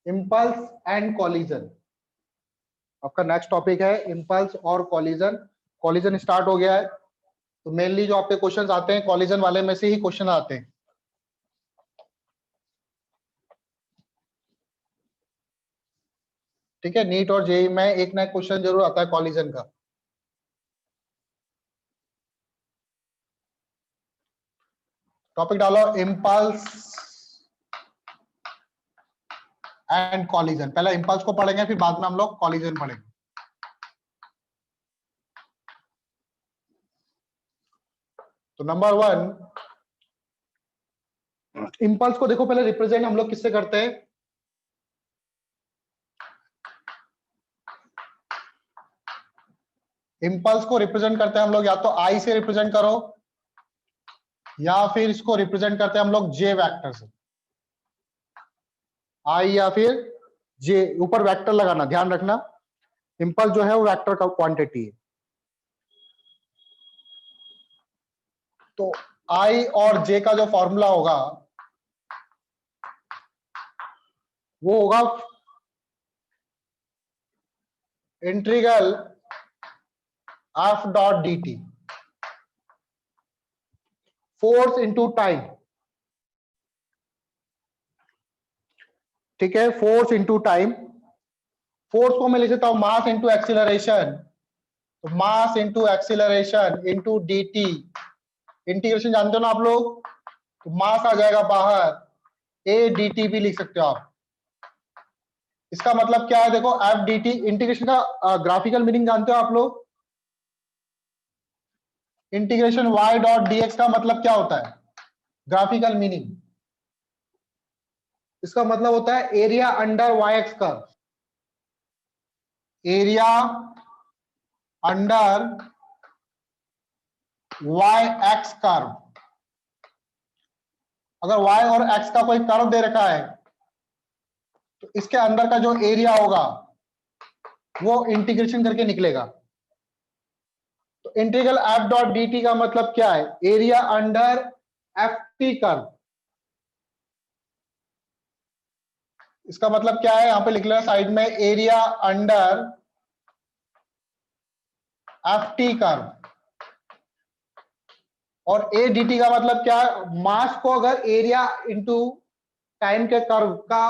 Impulse and collision आपका next topic है। Impulse और कॉलिजन। कॉलिजन स्टार्ट हो गया है, तो मेनली जो आपके क्वेश्चंस आते हैं कॉलिजन वाले में से ही क्वेश्चन आते हैं। ठीक है, नीट और जेई में एक ना एक क्वेश्चन जरूर आता है कॉलिजन का। टॉपिक डालो इम्पल्स एंड कॉलिजन। पहले इम्पल्स को पढ़ेंगे, फिर बाद में हम लोग कॉलिजन पढ़ेंगे। तो नंबर 1, इम्पल्स को देखो, पहले रिप्रेजेंट हम लोग किससे करते हैं? इम्पल्स को रिप्रेजेंट करते हैं हम लोग या तो आई से रिप्रेजेंट करो, या फिर इसको रिप्रेजेंट करते हैं हम लोग जे वेक्टर से। आई या फिर जे, ऊपर वेक्टर लगाना, ध्यान रखना इम्पल्स जो है वो वेक्टर का क्वांटिटी है। तो आई और जे का जो फॉर्मूला होगा वो होगा integral F dot d T, force into time. ठीक है, फोर्स इंटू टाइम। फोर्स को मैं लिख देता हूं मास इंटू एक्सीलरेशन, तो mass into acceleration into d T. Integration जानते हो ना आप लोग, तो मास आ जाएगा बाहर, ए डी टी भी लिख सकते हो आप। इसका मतलब क्या है देखो, एफ डी टी। इंटीग्रेशन का ग्राफिकल मीनिंग जानते हो आप लोग? Integration y dot D x का मतलब क्या होता है? ग्राफिकल मीनिंग, इसका मतलब होता है area under y x curve. Area under y x curve. अगर y और x का कोई कर्व दे रखा है तो इसके अंदर का जो एरिया होगा वो इंटीग्रेशन करके निकलेगा। तो integral F dot d T का मतलब क्या है? Area under F T curve. इसका मतलब क्या है, यहां पे लिख लेना साइड में, area under F T curve. और ए डी टी का मतलब क्या है? मास को अगर एरिया इंटू टाइम के कर्व का,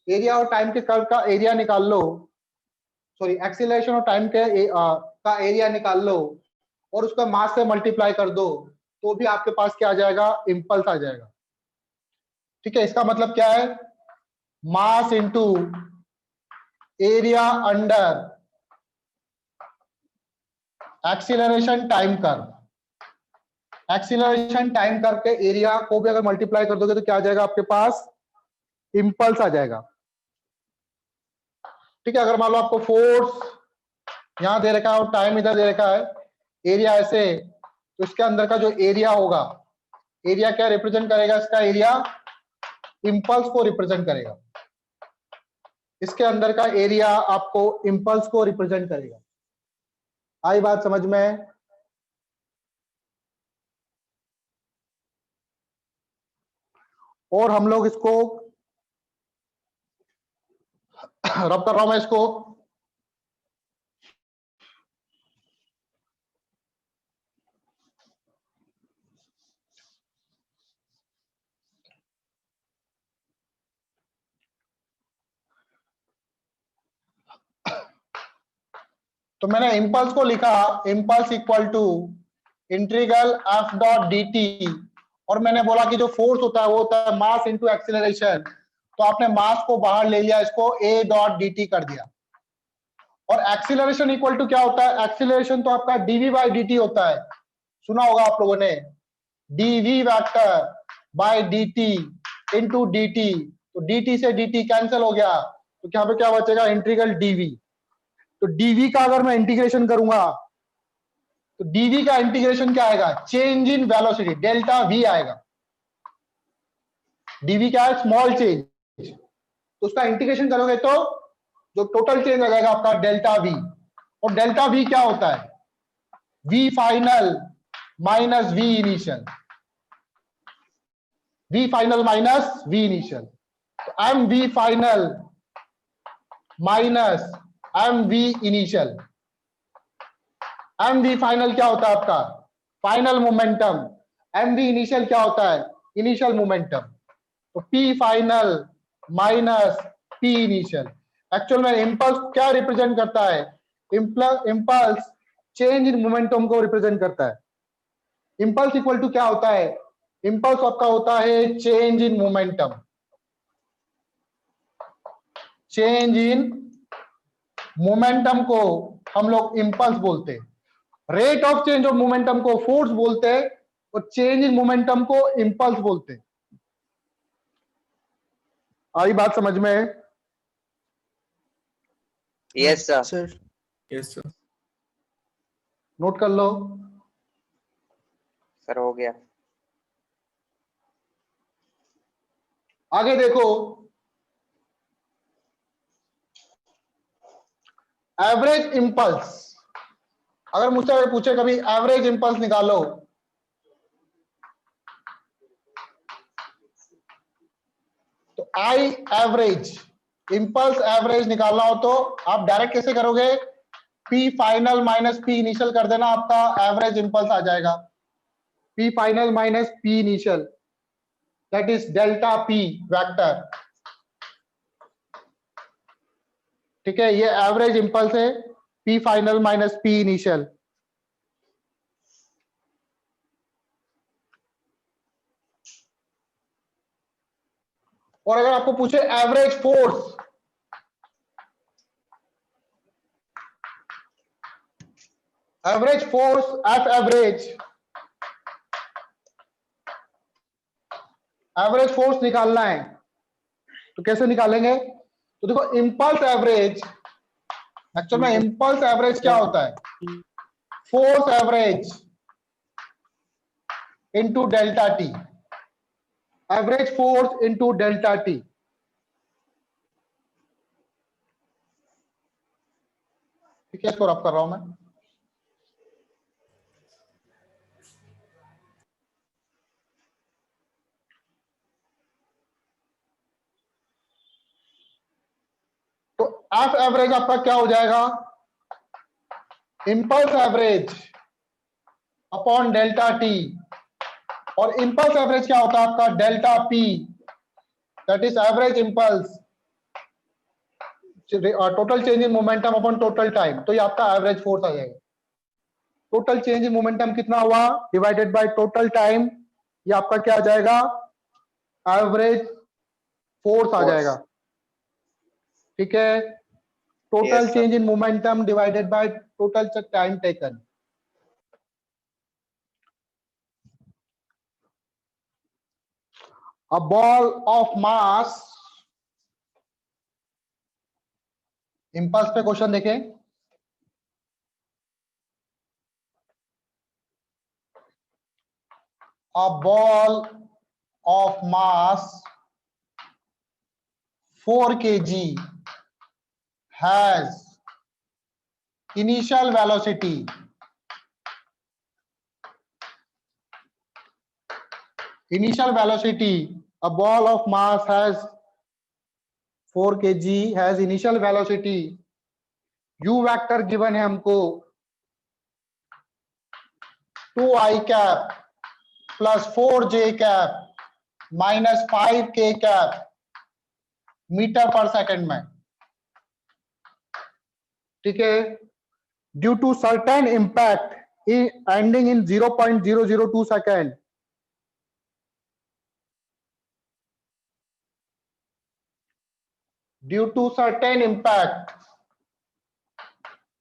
एरिया और टाइम के कर्व का एरिया निकाल लो, सॉरी एक्सीलरेशन और टाइम के का एरिया निकाल लो और उसका मास से मल्टीप्लाई कर दो, तो भी आपके पास क्या आ जाएगा? इंपल्स आ जाएगा। ठीक है, इसका मतलब क्या है? Mass into area under acceleration time curve. Acceleration time curve के एरिया को भी अगर मल्टीप्लाई कर दोगे तो क्या आ जाएगा आपके पास? इंपल्स आ जाएगा। ठीक है, अगर मान लो आपको फोर्स यहां दे रखा है और टाइम इधर दे रखा है, एरिया ऐसे, तो इसके अंदर का जो एरिया होगा, एरिया क्या रिप्रेजेंट करेगा? इसका एरिया इंपल्स को रिप्रेजेंट करेगा। इसके अंदर का एरिया आपको इंपल्स को रिप्रेजेंट करेगा। आई बात समझ में? और हम लोग इसको रब कर रहा हूं मैं इसको, तो मैंने इंपल्स को लिखा impulse equal to integral F dot d t, और मैंने बोला कि जो फोर्स होता है वो होता है मास इंटू एक्सीलरेशन, तो आपने मास को बाहर ले लिया, इसको ए डॉट डी टी कर दिया। और एक्सीलरेशन इक्वल टू क्या होता है? एक्सीलरेशन तो आपका डीवी बाई डी टी होता है, सुना होगा आप लोगों ने, dv vector by d t into d t. तो डी टी से डी टी कैंसिल हो गया, तो यहाँ पे क्या बचेगा? Integral DV. तो डीवी का अगर मैं इंटीग्रेशन करूंगा तो डीवी का इंटीग्रेशन क्या आएगा? Change in velocity, delta we आएगा। डीवी क्या है? Small change. तो उसका इंटीग्रेशन करोगे तो जो टोटल चेंज आ जाएगा आपका डेल्टा वी। और डेल्टा वी क्या होता है? V final minus we initial. V final minus we initial. M V final minus M V initial. M V final क्या होता है आपका? Final momentum. M V initial क्या होता है? Initial momentum. तो P final minus P initial. Actual में impulse क्या रिप्रेजेंट करता है? इम्पल्स चेंज इन मोमेंटम को रिप्रेजेंट करता है। इम्पल्स इक्वल टू क्या होता है? इम्पल्स आपका होता है change in momentum. Change in momentum को हम लोग इम्पल्स बोलते हैं। Rate of change of momentum को फोर्स बोलते हैं और चेंज इन मोमेंटम को इम्पल्स बोलते हैं। आई बात समझ में? Yes sir. Yes sir. Note कर लो सर। हो गया। आगे देखो, एवरेज इंपल्स। अगर मुझसे अगर पूछे कभी एवरेज इंपल्स निकालो, तो आई एवरेज इंपल्स एवरेज निकालना हो तो आप डायरेक्ट कैसे करोगे? P final minus P initial कर देना, आपका एवरेज इंपल्स आ जाएगा। P final minus P initial, that is delta p vector. ठीक है, ये एवरेज इंपल्स है, p final minus P initial. और अगर आपको पूछे average force, average force F average, average force निकालना है तो कैसे निकालेंगे? तो देखो इंपल्स एवरेज, एक्चुअल में इंपल्स एवरेज क्या होता है? Force average into delta T, average force into delta T. ठीक है, इसको रब कर रहा हूं मैं। तो एफ एवरेज आपका क्या हो जाएगा? Impulse average upon delta T, और इंपल्स एवरेज क्या होता है आपका? Delta P, that is average impulse total change in momentum upon total time. तो ये आपका एवरेज फोर्स आ जाएगा। टोटल चेंज इन मोमेंटम कितना हुआ डिवाइडेड बाय टोटल टाइम, ये आपका क्या आ जाएगा? एवरेज फोर्स आ जाएगा। ठीक है, total Yes, sir. Change in momentum divided by total time taken. A ball of mass, impulse पे क्वेश्चन देखें। A ball of mass 4 kg has initial velocity a ball of mass has 4 kg has initial velocity u vector given है हमको 2i cap plus 4j cap minus 5k cap metre पर second में। ठीक है, due to certain impact ending in 0.002 second,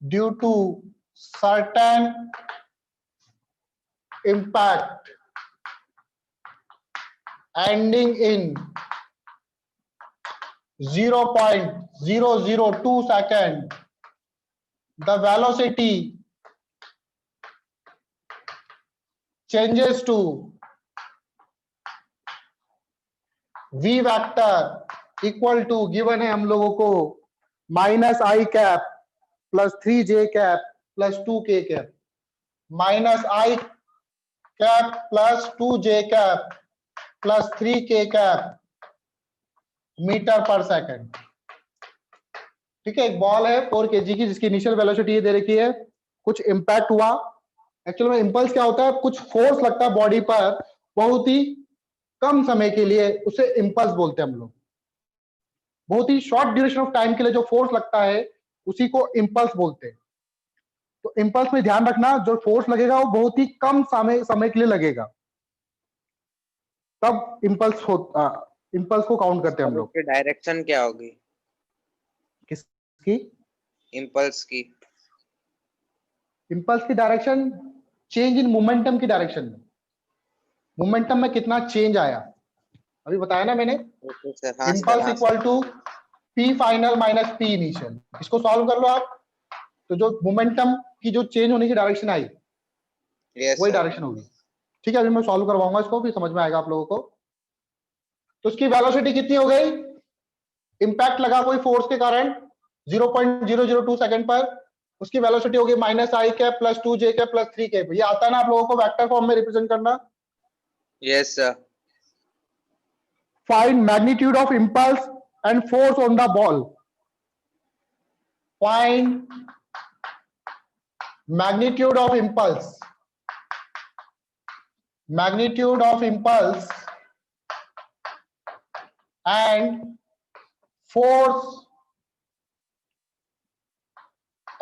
due to certain impact ending in 0.002 second, the velocity changes to v vector equal to given है हम लोगों को minus I cap plus 3j cap plus 2k cap, minus I cap plus 2j cap plus 3k cap metre पर second. ठीक है, एक ball है 4 kg की जिसकी इनिशियल वेलोसिटी दे रखी है, कुछ इंपैक्ट हुआ। एक्चुअल में इंपल्स क्या होता है, कुछ फोर्स लगता है बॉडी पर बहुत ही कम समय के लिए, उसे इंपल्स बोलते हैं हम लोग। बहुत ही शॉर्ट ड्यूरेशन ऑफ टाइम के लिए जो फोर्स लगता है उसी को इंपल्स बोलते हैं। तो इंपल्स में ध्यान रखना, जो फोर्स लगेगा वो बहुत ही कम समय के लिए लगेगा, तब इंपल्स को काउंट करते हैं हम लोग। उसकी डायरेक्शन क्या होगी? किसकी? इम्पल्स की। इंपल्स की डायरेक्शन चेंज इन मोमेंटम की डायरेक्शन में, मोमेंटम में कितना चेंज आया, अभी बताया ना मैंने। ओके सर, हाँ सर, इंपल्स हाँ equal sir. To p final minus P initial. इसको सॉल्व कर लो आप, तो जो मोमेंटम की जो चेंज होने की डायरेक्शन आई यस वही सर। डायरेक्शन होगी। ठीक है, अभी मैं सॉल्व करवाऊंगा इसको, फिर समझ में आएगा आप लोगों को। तो उसकी वेलोसिटी कितनी हो गई, इंपैक्ट लगा कोई फोर्स के कारण 0.002 सेकंड पर, उसकी वेलोसिटी होगी minus I cap plus 2j cap plus 3 cap. ये आता है ना आप लोगों को वेक्टर फॉर्म में रिप्रेजेंट करना। Yes sir. Find magnitude of impulse and force on the ball. Find magnitude of impulse. Magnitude of impulse and force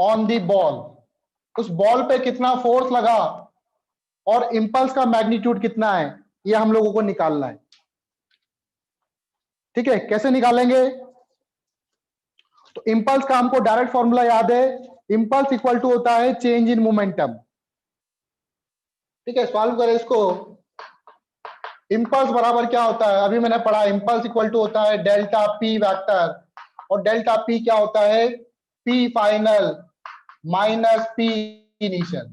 on the ball. उस बॉल पे कितना फोर्स लगा और इंपल्स का मैग्नीट्यूड कितना है, ये हम लोगों को निकालना है। ठीक है, कैसे निकालेंगे? तो इंपल्स का हमको डायरेक्ट फॉर्मूला याद है, इंपल्स इक्वल टू होता है चेंज इन मोमेंटम। ठीक है, सॉल्व करें इसको। इंपल्स बराबर क्या होता है, अभी मैंने पढ़ा, इंपल्स इक्वल टू होता है डेल्टा पी वेक्टर, और डेल्टा पी क्या होता है, p final minus P initial.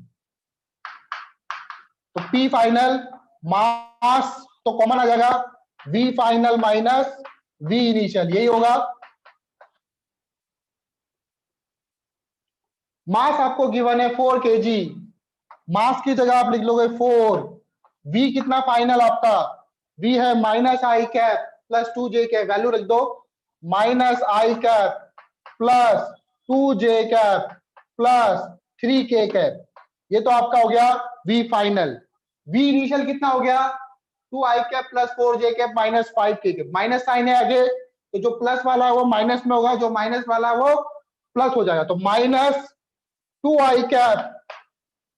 तो पी फाइनल मास तो कॉमन आ जाएगा, v final minus we initial, यही होगा। मास आपको गिवन है 4 kg, मास की जगह आप लिख लोगे 4। वी कितना फाइनल आपका, वी है minus I cap plus 2j cap, value रख दो minus I cap plus 2j cap plus 3k cap. ये तो आपका हो गया वी फाइनल। वी इनिशियल कितना हो गया, 2 I cap plus 4j cap minus 5k cap. Minus sign है आगे, तो जो प्लस वाला है वो माइनस में होगा, जो माइनस वाला है वो प्लस हो जाएगा। तो minus 2 I cap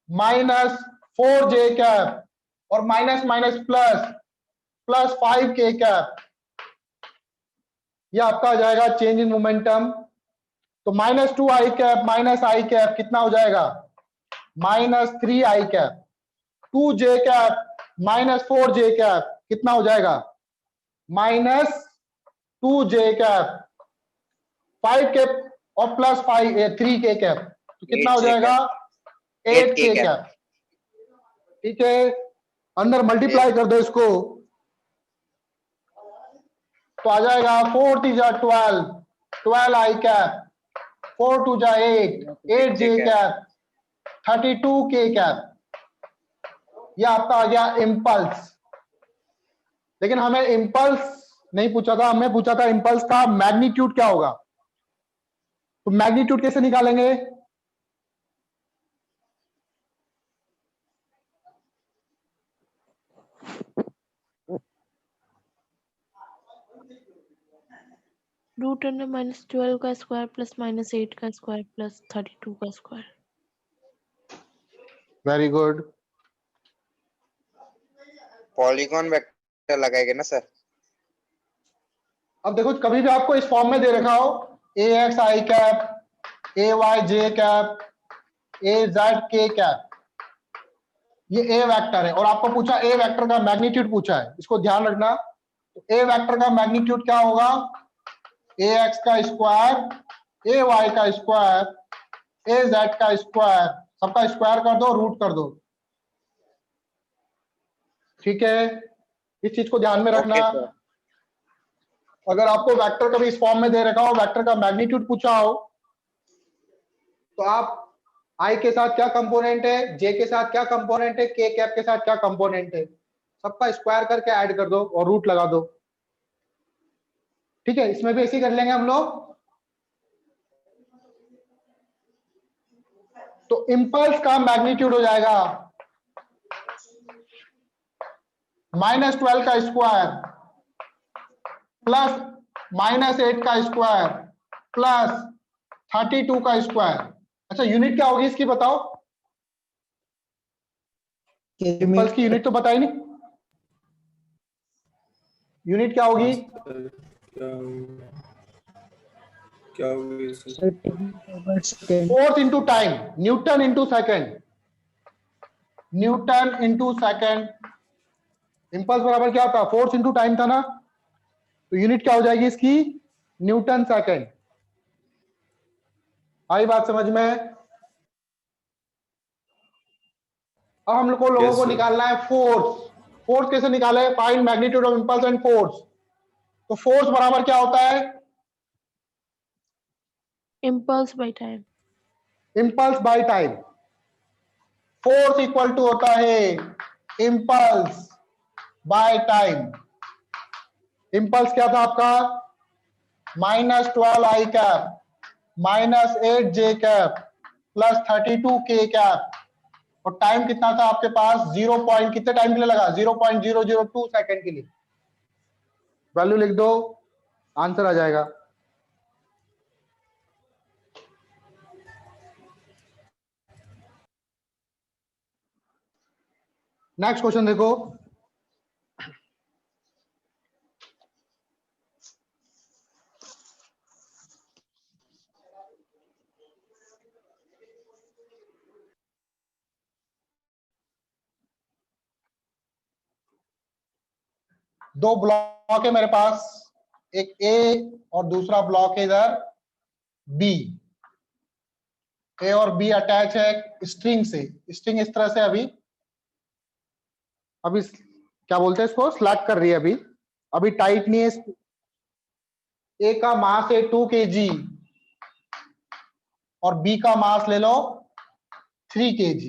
minus 4j cap और minus minus plus plus 5k cap, ये आपका आ जाएगा चेंज इन मोमेंटम। तो minus 2 I cap minus I cap कितना हो जाएगा, minus 3 I cap, 2j cap minus 4j cap कितना हो जाएगा, माइनस 2j कैप, 5k और प्लस 3k कैप, तो कितना हो 8J जाएगा, cap, 8k 8K cap. Cap. ठीक है, अंदर मल्टीप्लाई कर दो इसको, तो आ जाएगा 4 3 जा 12, 12 आई कैप, 4 2 जा 8, 8j कैप, 32k कैप। ये आपका आ गया इंपल्स। लेकिन हमें इंपल्स नहीं पूछा था, हमें पूछा था इंपल्स का मैग्नीट्यूड क्या होगा। तो मैग्नीट्यूड कैसे निकालेंगे, रूट अंडर -12 का स्क्वायर प्लस -8 का स्क्वायर प्लस 32 का square. Very good. Polygon vector लगाएंगे ना सर? अब देखो, कभी भी आपको इस फॉर्म में दे रखा हो ए एक्स आई कैप, ए वाई जे कैप, ए जेड के कैप, ये ए वेक्टर है, और आपको पूछा ए वेक्टर का मैग्नीट्यूड पूछा है, इसको ध्यान रखना। तो ए वेक्टर का मैग्नीट्यूड क्या होगा, ए एक्स का स्क्वायर, ए वाई का स्क्वायर, ए जेड का स्क्वायर, सबका स्क्वायर कर दो, रूट कर दो। ठीक है, इस चीज को ध्यान में रखना। Okay sir. अगर आपको वेक्टर कभी इस फॉर्म में दे रखा हो, वेक्टर का मैग्नीट्यूड पूछा हो, तो आप आई के साथ क्या कंपोनेंट है, जे के साथ क्या कंपोनेंट है, के कैप के साथ क्या कंपोनेंट है, सबका स्क्वायर करके ऐड कर दो और रूट लगा दो। ठीक है, इसमें भी ऐसे ही कर लेंगे हम लोग। तो इंपल्स का मैग्नीट्यूड हो जाएगा -12 का स्क्वायर प्लस -8 का स्क्वायर प्लस 32 का स्क्वायर। अच्छा, यूनिट क्या होगी इसकी बताओ? इंपल्स की यूनिट तो बताई नहीं, यूनिट क्या होगी? Force into time, Newton into second, Newton into second. Impulse बराबर क्या था? फोर्स इंटू टाइम था ना, तो यूनिट क्या हो जाएगी इसकी? Newton second. आई बात समझ में? अब हम लोगों को निकालना है फोर्स। फोर्स कैसे निकाले? Find magnitude of impulse and force. तो फोर्स बराबर क्या होता है? impulse by time. Impulse by time. Force equal to होता है इंपल्स बाय टाइम। इंपल्स क्या था आपका? -12 आई कैप -8 जे कैप प्लस 32 के कैप, और टाइम कितना था आपके पास? 0 पॉइंट कितने टाइम के लिए लगा? 0.002 सेकंड के लिए। वैल्यू लिख दो, आंसर आ जाएगा। नेक्स्ट क्वेश्चन देखो। दो ब्लॉक है मेरे पास, एक ए और दूसरा ब्लॉक है इधर बी। ए और बी अटैच है स्ट्रिंग से। स्ट्रिंग इस तरह से अभी क्या बोलते हैं इसको? स्लैग कर रही है अभी टाइट नहीं है। ए का मास है 2 kg और बी का मास ले लो 3 kg।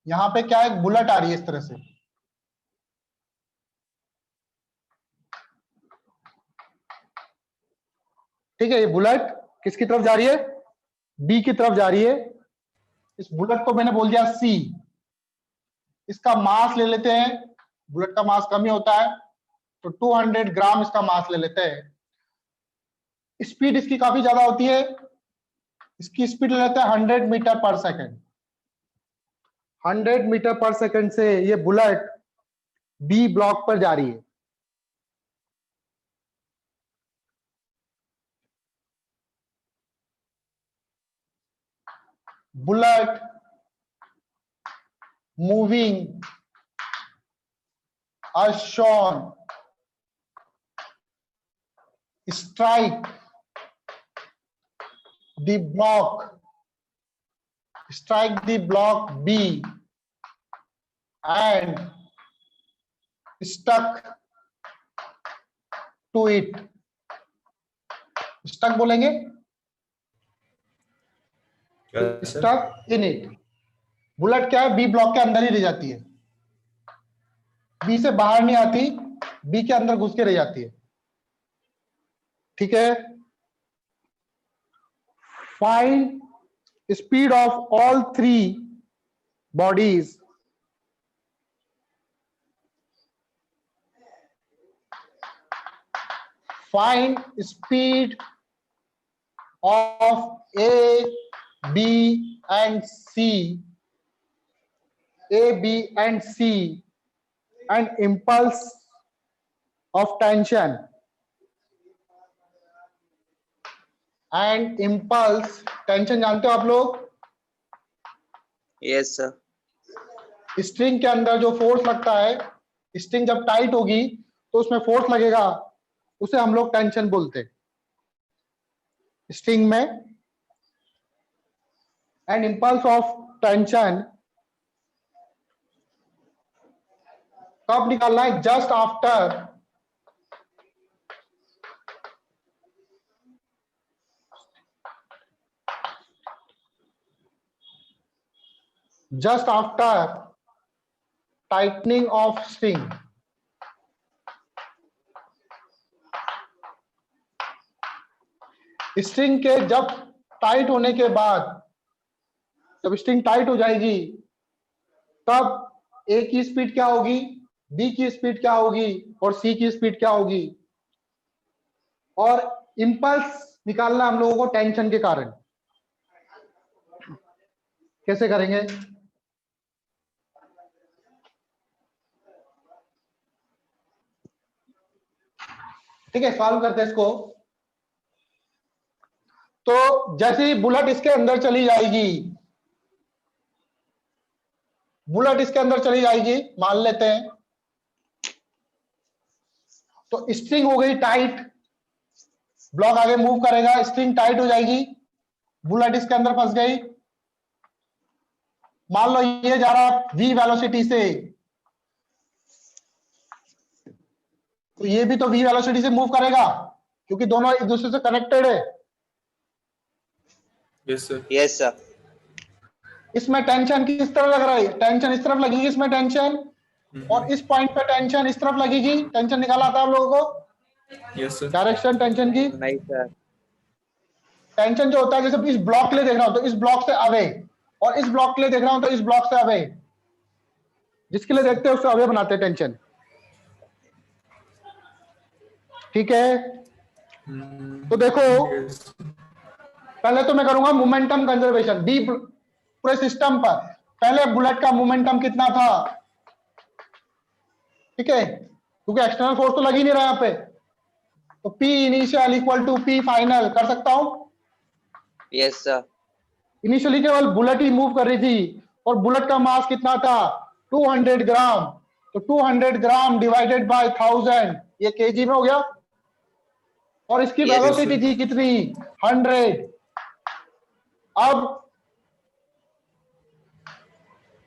यहां पे क्या, एक बुलेट आ रही है इस तरह से। ठीक है, ये बुलेट किसकी तरफ जा रही है? बी की तरफ जा रही है। इस बुलेट को मैंने बोल दिया सी। इसका मास ले लेते हैं, बुलेट का मास कम ही होता है, तो 200 ग्राम इसका मास ले लेते हैं। स्पीड इसकी काफी ज्यादा होती है, इसकी स्पीड ले लेते हैं 100 मीटर पर सेकंड। 100 मीटर पर सेकंड से ये बुलेट बी ब्लॉक पर जा रही है। Bullet moving as shown strike the block B and stuck to it। stuck बोलेंगे, stuck in it। बुलेट क्या है? बी ब्लॉक के अंदर ही रह जाती है, बी से बाहर नहीं आती, बी के अंदर घुस के रह जाती है। ठीक है, find speed of all 3 bodies find speed of A, B and C, A, B and C and impulse of tension and impulse tension। जानते हो आप लोग? Yes sir. स्ट्रिंग के अंदर जो फोर्स लगता है, स्ट्रिंग जब टाइट होगी तो उसमें फोर्स लगेगा, उसे हम लोग टेंशन बोलते हैं स्ट्रिंग में। एंड इंपल्स ऑफ टेंशन कब निकालना है? Just after tightening of string। String के जब टाइट होने के बाद, जब स्ट्रिंग टाइट हो जाएगी तब ए की स्पीड क्या होगी, बी की स्पीड क्या होगी और सी की स्पीड क्या होगी। और इंपल्स निकालना हम लोगों को टेंशन के कारण। कैसे करेंगे? ठीक है, सॉल्व करते हैं इसको। तो जैसे ही बुलेट इसके अंदर चली जाएगी, बुलेट इसके अंदर चली जाएगी मान लेते हैं, तो स्ट्रिंग हो गई टाइट, ब्लॉक आगे मूव करेगा, स्ट्रिंग टाइट हो जाएगी, बुलेट इसके अंदर फंस गई। मान लो ये जा रहा v वेलोसिटी से, तो ये भी तो v वेलोसिटी से मूव करेगा क्योंकि दोनों एक दूसरे से कनेक्टेड है। Yes sir. Yes sir. इसमें टेंशन किस तरह लग रहा है? टेंशन इस तरफ लगेगी इसमें टेंशन, और इस पॉइंट पे टेंशन इस तरफ लगेगी। टेंशन निकाला था आप लोगों को? Yes sir. डायरेक्शन टेंशन की, नहीं सर। टेंशन जो होता है जैसे इस ब्लॉक के लिए देख रहा हूं तो इस ब्लॉक से अवे, और इस ब्लॉक के लिए देख रहा हूं तो इस ब्लॉक से अवे, जिसके लिए देखते हैं उससे अवे बनाते हैं टेंशन। ठीक है, तो देखो पहले तो मैं करूंगा मोमेंटम कंजर्वेशन बी पूरे सिस्टम पर। पहले बुलेट का मोमेंटम कितना था? ठीक है, क्योंकि एक्सटर्नल फोर्स तो लग ही नहीं रहा यहां पे, तो P initial equal to P final कर सकता हूं। Yes sir. इनिशियली केवल बुलेट ही मूव कर रही थी और बुलेट का मास कितना था? 200 ग्राम। तो 200 ग्राम डिवाइडेड बाय 1000, ये केजी में हो गया। और इसकी Yes, वेलोसिटी थी कितनी? 100। अब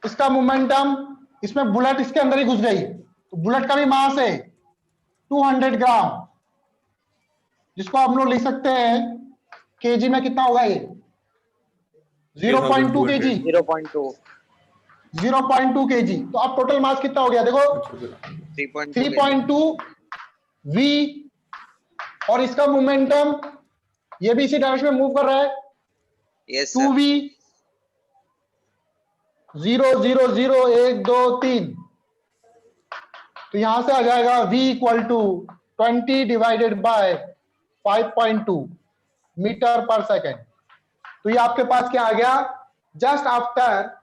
इसका मोमेंटम, इसमें बुलेट इसके अंदर ही घुस गई, तो बुलेट का भी मास है 200 ग्राम, जिसको हम लोग लिख सकते हैं केजी में कितना होगा ये? 0.2 केजी। 0.2 0.2 केजी। तो अब टोटल मास कितना हो गया देखो? 3.2 v, और इसका मोमेंटम ये भी इसी डायरेक्शन में मूव कर रहा है। यस 2v 0 0 0 1 2 3, तो यहां से आ जाएगा v equal to 20 divided by 5.2 metre पर सेकेंड। तो ये आपके पास क्या आ गया? जस्ट आफ्टर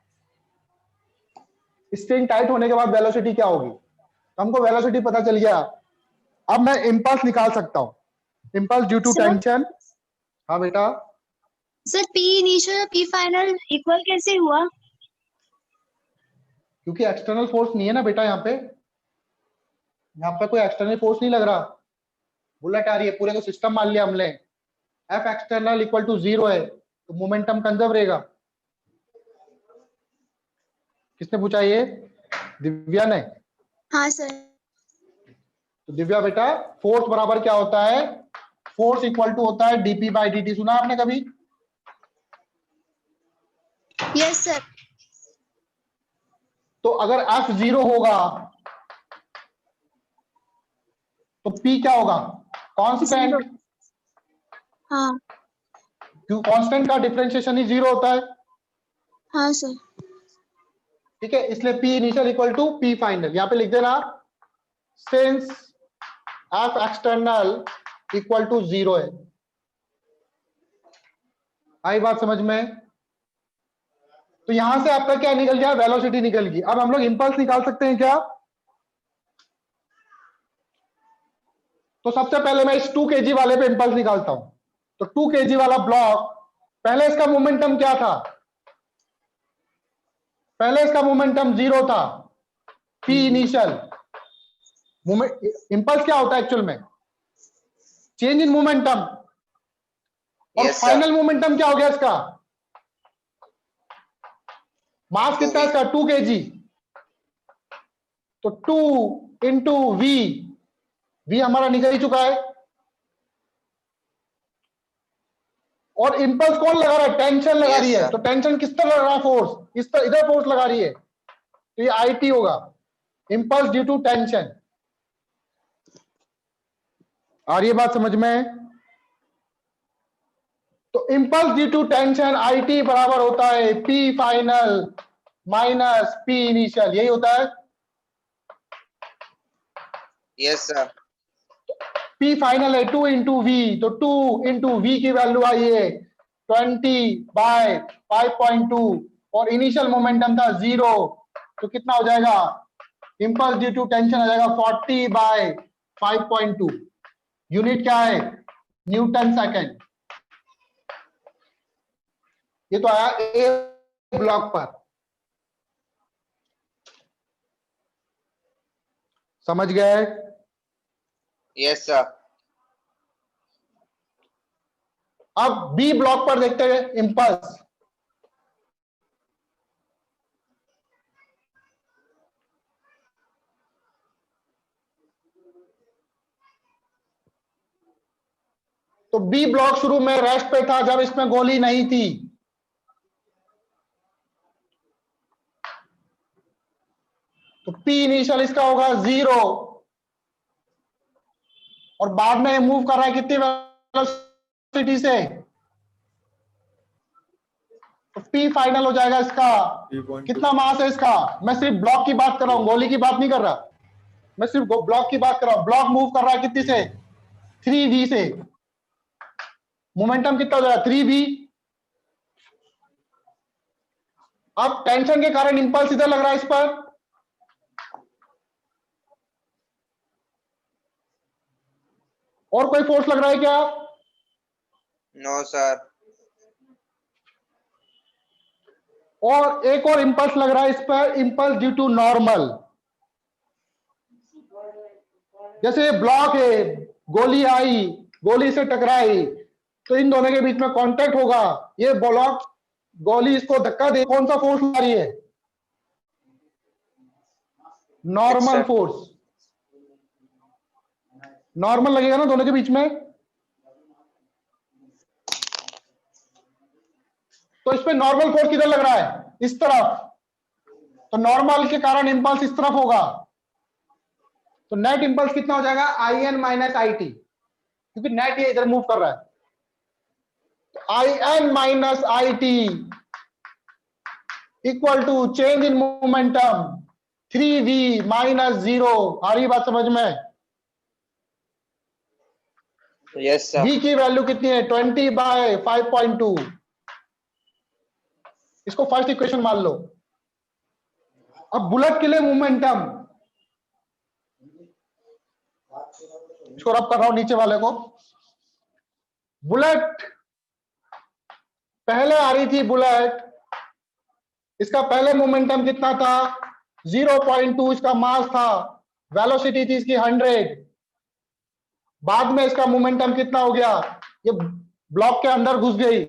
स्ट्रिंग टाइट होने के बाद वेलोसिटी क्या होगी? तो हमको वेलोसिटी पता चल गया। अब मैं इंपल्स निकाल सकता हूं, impulse due to Sir? Tension. हाँ बेटा, sir P initial P final equal कैसे हुआ? क्योंकि एक्सटर्नल फोर्स नहीं है ना बेटा, यहाँ पे कोई एक्सटर्नल फोर्स नहीं लग रहा। बुलेट आ रही है, पूरे को सिस्टम मान लिया हमने, एफ एक्सटर्नल इक्वल टू 0 है, तो मोमेंटम कंजर्व रहेगा। किसने पूछा ये? दिव्या ने। हाँ सर। तो दिव्या बेटा, फोर्स बराबर क्या होता है? फोर्स इक्वल टू होता है dp बाई dt। सुना आपने कभी? Yes sir. तो अगर F 0 होगा तो P क्या होगा? कांस्टेंट। हाँ क्यों? कांस्टेंट का डिफरेंशिएशन ही 0 होता है। हाँ सर। ठीक है, इसलिए P initial equal to P final. यहां पे लिख देना since F external equal to 0 है। आई बात समझ में? तो यहां से आपका क्या निकल गया? वेलोसिटी निकल गई। अब हम लोग इंपल्स निकाल सकते हैं क्या? तो सबसे पहले मैं इस 2 kg वाले पे इंपल्स निकालता हूं। तो 2 kg वाला ब्लॉक, पहले इसका मोमेंटम क्या था? पहले इसका मोमेंटम 0 था, P इनिशियल। इंपल्स क्या होता है एक्चुअल में? Change in momentum. और Yes, sir. फाइनल मोमेंटम क्या हो गया इसका? मास कितना है इसका? 2 kg। तो 2 इंटू v हमारा निकल ही चुका है। और इंपल्स कौन लगा रहा है? टेंशन लगा Yes, रही है। sir. तो टेंशन किस तरह लग रहा है? फोर्स इस तरह, इधर फोर्स लगा रही है, तो ये IT होगा, इंपल्स ड्यू टू टेंशन। आ रही है बात समझ में? तो impulse due to tension IT बराबर होता है P final minus P initial, यही होता है। Yes, sir. P फाइनल है 2 इंटू वी, तो 2 इंटू वी की वैल्यू आई है 20/5.2 और इनिशियल मोमेंटम था 0, तो कितना हो जाएगा? इम्पल्स ड्यू टू टेंशन आ जाएगा 40/5.2। यूनिट क्या है? Newton second. ये तो आया ए ब्लॉक पर, समझ गए? Yes, sir. अब बी ब्लॉक पर देखते हैं इम्पल्स। तो बी ब्लॉक शुरू में रेस्ट पे था जब इसमें गोली नहीं थी, तो पी इनिशियल इसका होगा 0 और बाद में मूव कर रहा है कितनी वेलोसिटी से, तो पी फाइनल हो जाएगा इसका। कितना मास है इसका? मैं सिर्फ ब्लॉक की बात कर रहा हूं, गोली की बात नहीं कर रहा, मैं सिर्फ ब्लॉक की बात कर रहा हूं। ब्लॉक मूव कर रहा है कितनी से? 3v से। मोमेंटम कितना हो जाएगा? 3v। अब टेंशन के कारण इंपल्स इधर लग रहा है इस पर, और कोई फोर्स लग रहा है क्या? No, sir. और एक और इंपल्स लग रहा है इस पर, इंपल्स ड्यू टू नॉर्मल। जैसे ब्लॉक है, गोली आई, गोली से टकराई, तो इन दोनों के बीच में कांटेक्ट होगा। ये ब्लॉक, गोली इसको धक्का दे, कौन सा फोर्स ला रही है? Normal Except- force. नॉर्मल लगेगा ना दोनों के बीच में, तो इसमें नॉर्मल फोर्स किधर लग रहा है? इस तरफ, तो नॉर्मल के कारण इंपल्स इस तरफ होगा, तो नेट इंपल्स कितना हो जाएगा? IN माइनस IT, क्योंकि नेट ये इधर मूव कर रहा है, तो IN minus IT equal to change in momentum 3v minus 0। आ रही बात समझ में? Yes, sir. v की वैल्यू कितनी है? 20/5.2। इसको फर्स्ट इक्वेशन मान लो। अब बुलेट के लिए मोमेंटम, इसको रब कर रहा हूं नीचे वाले को। बुलेट पहले आ रही थी, बुलेट, इसका पहले मोमेंटम कितना था? 0.2 इसका मास था, वेलोसिटी थी इसकी 100। बाद में इसका मोमेंटम कितना हो गया? ये ब्लॉक के अंदर घुस गई,